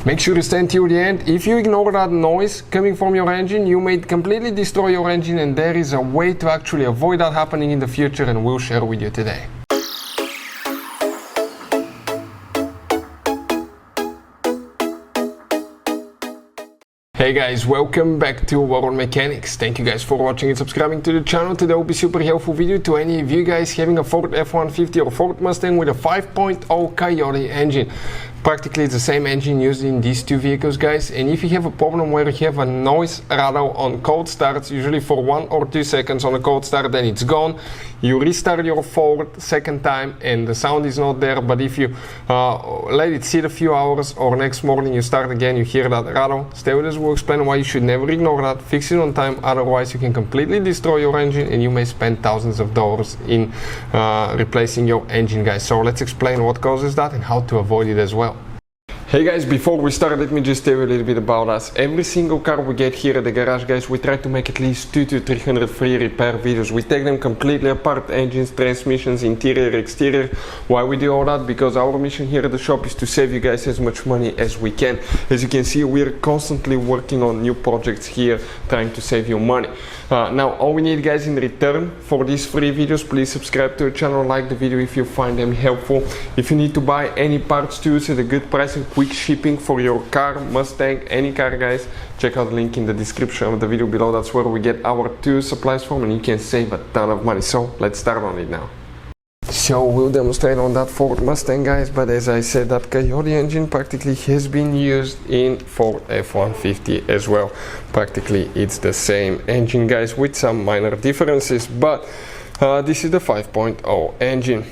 Make sure to stay until the end. If you ignore that noise coming from your engine, you may completely destroy your engine, and there is a way to actually avoid that happening in the future, and we'll share with you today. Hey guys, welcome back to World Mechanics. Thank you guys for watching and subscribing to the channel. Today will be super helpful video to any of you guys having a Ford F-150 or Ford Mustang with a 5.0 Coyote engine. Practically it's the same engine used in these two vehicles, guys, and if you have a problem where you have a noise rattle on cold starts, usually for 1 or 2 seconds on a cold start, then it's gone. You restart your Ford second time and the sound is not there, but if you let it sit a few hours or next morning you start again, you hear that rattle. Stay with us, we'll explain why you should never ignore that, fix it on time, otherwise you can completely destroy your engine and you may spend thousands of dollars in replacing your engine, guys. So let's explain what causes that and how to avoid it as well. Hey guys, before we start, let me just tell you a little bit about us. Every single car we get here at the garage, guys, we try to make at least 200 to 300 free repair videos. We take them completely apart, engines, transmissions, interior, exterior. Why we do all that? Because our mission here at the shop is to save you guys as much money as we can. As you can see, we're constantly working on new projects here, trying to save you money. Now, all we need, guys, in return for these free videos, please subscribe to the channel, like the video if you find them helpful. If you need to buy any parts tools at a good price and quick shipping for your car, Mustang, any car, guys, check out the link in the description of the video below. That's where we get our tool supplies from, and you can save a ton of money. So let's start on it now. So we'll demonstrate on that Ford Mustang, guys, but as I said, that Coyote engine practically has been used in Ford F-150 as well. Practically it's the same engine, guys, with some minor differences, but this is the 5.0 engine.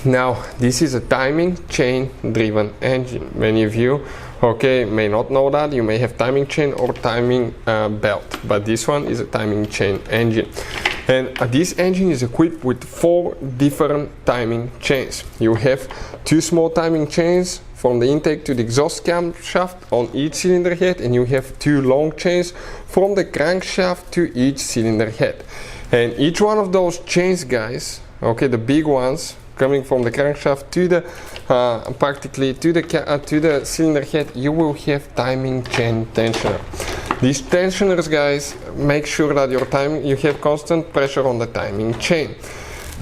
Now, this is a timing chain driven engine. Many of you, okay, may not know that. You may have timing chain or timing belt, but this one is a timing chain engine. And this engine is equipped with 4 different timing chains. You have 2 small timing chains from the intake to the exhaust camshaft on each cylinder head, and you have 2 long chains from the crankshaft to each cylinder head. And each one of those chains, guys, okay, the big ones coming from the crankshaft to the practically to the cylinder head, you will have timing chain tensioner. These tensioners, guys, make sure that you have constant pressure on the timing chain.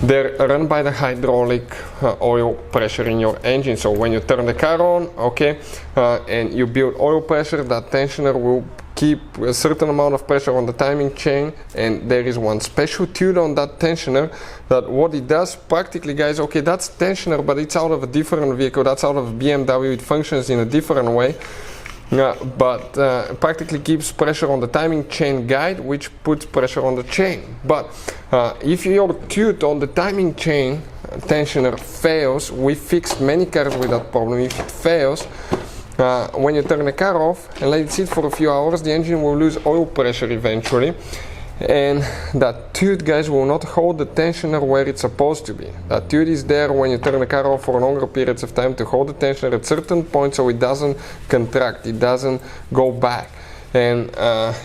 They're run by the hydraulic oil pressure in your engine. So when you turn the car on, okay, and you build oil pressure, that tensioner will keep a certain amount of pressure on the timing chain, and there is one special tool on that tensioner that what it does practically, guys, okay, that's tensioner, but it's out of a different vehicle, that's out of a BMW, it functions in a different way. But practically keeps pressure on the timing chain guide, which puts pressure on the chain. But if your tooth on the timing chain tensioner fails, we fixed many cars with that problem. If it fails, when you turn the car off and let it sit for a few hours, the engine will lose oil pressure eventually, and that tooth, guys, will not hold the tensioner where it's supposed to be. That tooth is there when you turn the car off for longer periods of time to hold the tensioner at certain points so it doesn't contract, it doesn't go back. And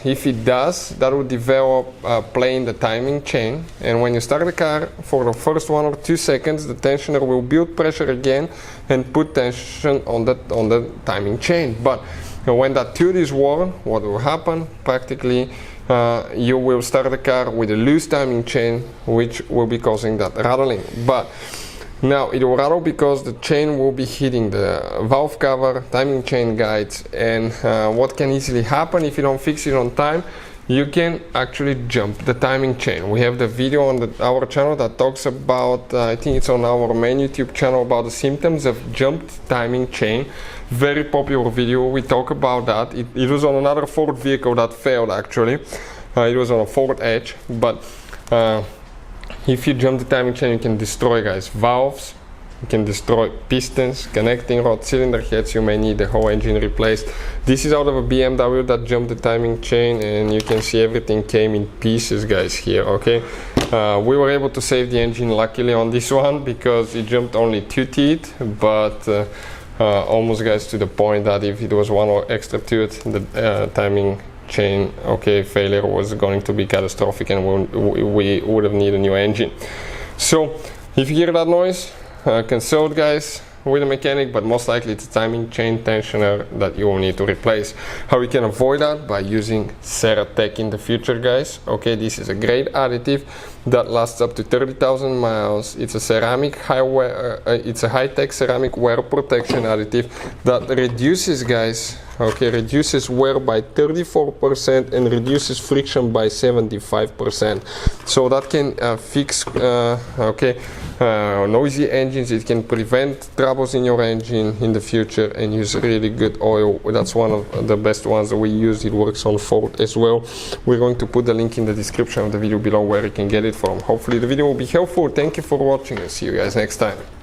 if it does, that will develop play in the timing chain, and when you start the car for the first 1 or 2 seconds, the tensioner will build pressure again and put tension on the timing chain. But when that tooth is worn, what will happen? Practically you will start the car with a loose timing chain, which will be causing that rattling. But now it will rattle because the chain will be hitting the valve cover, timing chain guides, and what can easily happen if you don't fix it on time, you can actually jump the timing chain. We have the video on our channel that talks about, I think it's on our main YouTube channel, about the symptoms of jumped timing chain. Very popular video, we talk about that. It was on another Ford vehicle that failed actually. It was on a Ford Edge, but if you jump the timing chain, you can destroy, guys, valves, you can destroy pistons, connecting rod, cylinder heads. You may need the whole engine replaced. This is out of a BMW that jumped the timing chain, and you can see everything came in pieces, guys, here, okay. We were able to save the engine luckily on this one because it jumped only 2 teeth, but almost, guys, to the point that if it was 1 or extra tooth, the timing chain, okay, failure was going to be catastrophic, and we would have needed a new engine. So if you hear that noise, consult, guys, with a mechanic, but most likely it's a timing chain tensioner that you will need to replace. How we can avoid that? By using Ceratec in the future, guys. Okay, this is a great additive that lasts up to 30,000 miles. It's a ceramic it's a high-tech ceramic wear protection additive that reduces, guys, okay, reduces wear by 34% and reduces friction by 75%. So that can fix noisy engines. It can prevent troubles in your engine in the future and use really good oil. That's one of the best ones that we use. It works on Ford as well. We're going to put the link in the description of the video below where you can get it from. Hopefully the video will be helpful. Thank you for watching and see you guys next time.